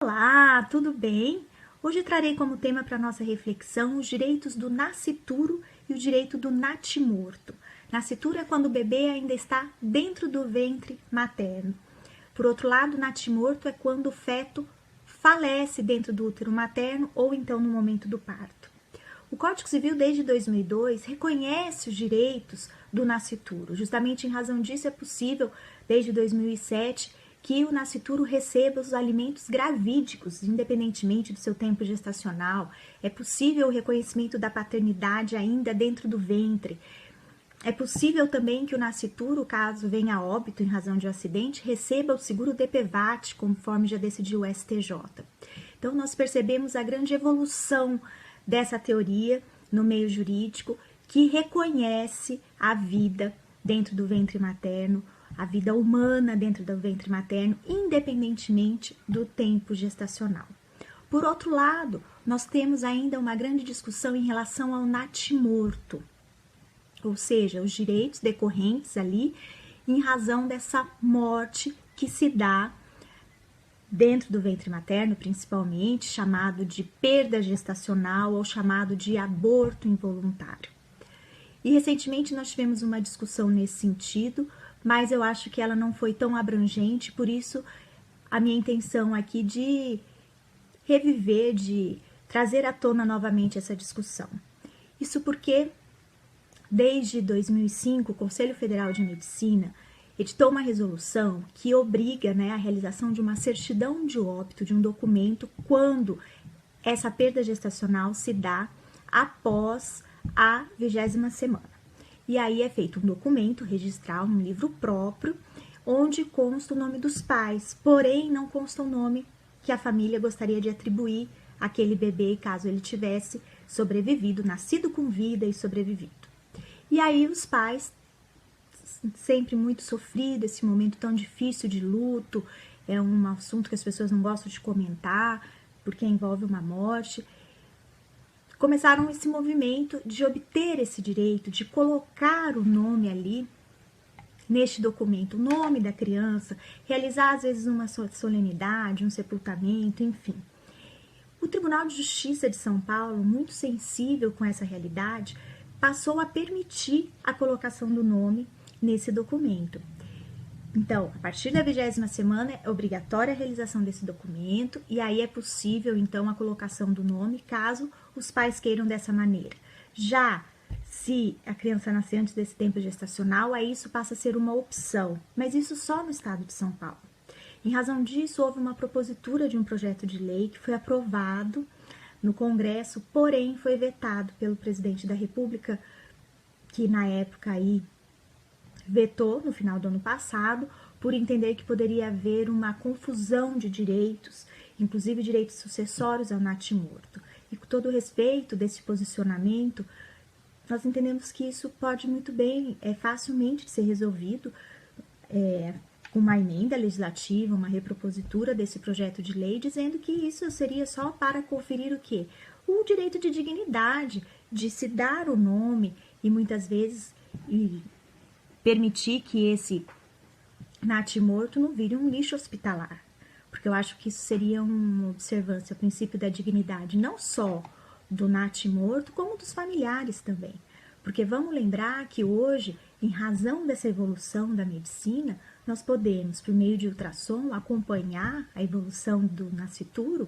Olá, tudo bem? Hoje trarei como tema para nossa reflexão os direitos do nascituro e o direito do natimorto. Nascituro é quando o bebê ainda está dentro do ventre materno. Por outro lado, natimorto é quando o feto falece dentro do útero materno ou então no momento do parto. O Código Civil, desde 2002, reconhece os direitos do nascituro. Justamente em razão disso, é possível, desde 2007, que o nascituro receba os alimentos gravídicos, independentemente do seu tempo gestacional. É possível o reconhecimento da paternidade ainda dentro do ventre. É possível também que o nascituro, caso venha a óbito em razão de um acidente, receba o seguro DPVAT, conforme já decidiu o STJ. Então, nós percebemos a grande evolução dessa teoria no meio jurídico, que reconhece a vida dentro do ventre materno, a vida humana dentro do ventre materno, independentemente do tempo gestacional. Por outro lado, nós temos ainda uma grande discussão em relação ao natimorto, ou seja, os direitos decorrentes ali em razão dessa morte que se dá dentro do ventre materno, principalmente, chamado de perda gestacional ou chamado de aborto involuntário. E recentemente nós tivemos uma discussão nesse sentido, mas eu acho que ela não foi tão abrangente, por isso a minha intenção aqui de reviver, de trazer à tona novamente essa discussão. Isso porque, desde 2005, o Conselho Federal de Medicina editou uma resolução que obriga, a realização de uma certidão de óbito, de um documento, quando essa perda gestacional se dá após a 20ª semana. E aí é feito um documento registral, um livro próprio, onde consta o nome dos pais, porém não consta o nome que a família gostaria de atribuir àquele bebê, caso ele tivesse sobrevivido, nascido com vida e sobrevivido. E aí os pais, sempre muito sofrido, esse momento tão difícil de luto, é um assunto que as pessoas não gostam de comentar, porque envolve uma morte, começaram esse movimento de obter esse direito, de colocar o nome ali, neste documento, o nome da criança, realizar às vezes uma solenidade, um sepultamento, enfim. O Tribunal de Justiça de São Paulo, muito sensível com essa realidade, passou a permitir a colocação do nome nesse documento. Então, a partir da 20ª semana é obrigatória a realização desse documento e aí é possível, então, a colocação do nome, caso os pais queiram dessa maneira. Já se a criança nascer antes desse tempo gestacional, aí isso passa a ser uma opção, mas isso só no estado de São Paulo. Em razão disso, houve uma propositura de um projeto de lei que foi aprovado no Congresso, porém foi vetado pelo presidente da República, que na época aí vetou no final do ano passado, por entender que poderia haver uma confusão de direitos, inclusive direitos sucessórios ao natimorto. E com todo o respeito desse posicionamento, nós entendemos que isso pode muito bem, facilmente ser resolvido com uma emenda legislativa, uma repropositura desse projeto de lei, dizendo que isso seria só para conferir o quê? O direito de dignidade, de se dar o nome e muitas vezes permitir que esse natimorto não vire um lixo hospitalar, porque eu acho que isso seria uma observância ao princípio da dignidade, não só do natimorto, como dos familiares também, porque vamos lembrar que hoje, em razão dessa evolução da medicina, nós podemos, por meio de ultrassom, acompanhar a evolução do nascituro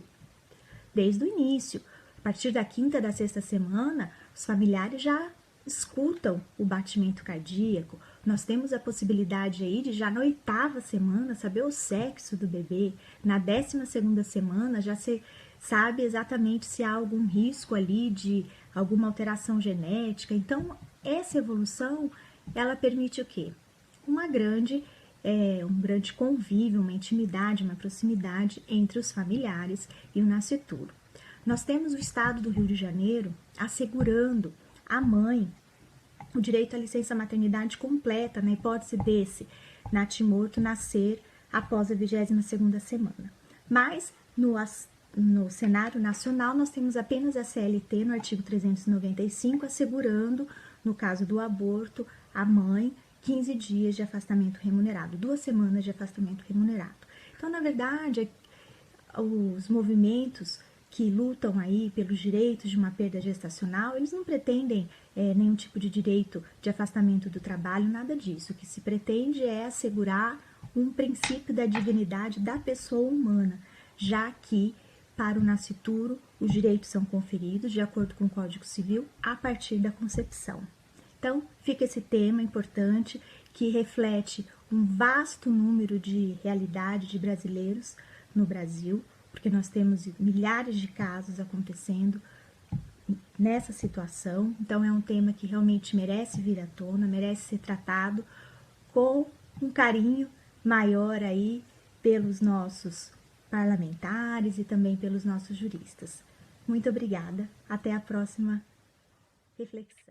desde o início. A partir da 5ª, da 6ª semana, os familiares já escutam o batimento cardíaco. Nós temos a possibilidade aí de já na 8ª semana saber o sexo do bebê. Na 12ª semana já se sabe exatamente se há algum risco ali de alguma alteração genética. Então, essa evolução, ela permite o quê? Um grande convívio, uma intimidade, uma proximidade entre os familiares e o nascituro. Nós temos o Estado do Rio de Janeiro assegurando a mãe o direito à licença maternidade completa, na hipótese desse natimorto nascer após a 22ª semana. Mas, no cenário nacional, nós temos apenas a CLT, no artigo 395, assegurando, no caso do aborto, a mãe 15 dias de afastamento remunerado, 2 semanas de afastamento remunerado. Então, na verdade, os movimentos que lutam aí pelos direitos de uma perda gestacional, eles não pretendem nenhum tipo de direito de afastamento do trabalho, nada disso. O que se pretende é assegurar um princípio da dignidade da pessoa humana, já que para o nascituro os direitos são conferidos de acordo com o Código Civil a partir da concepção. Então, fica esse tema importante que reflete um vasto número de realidade de brasileiros no Brasil, porque nós temos milhares de casos acontecendo nessa situação. Então, é um tema que realmente merece vir à tona, merece ser tratado com um carinho maior aí pelos nossos parlamentares e também pelos nossos juristas. Muito obrigada. Até a próxima reflexão.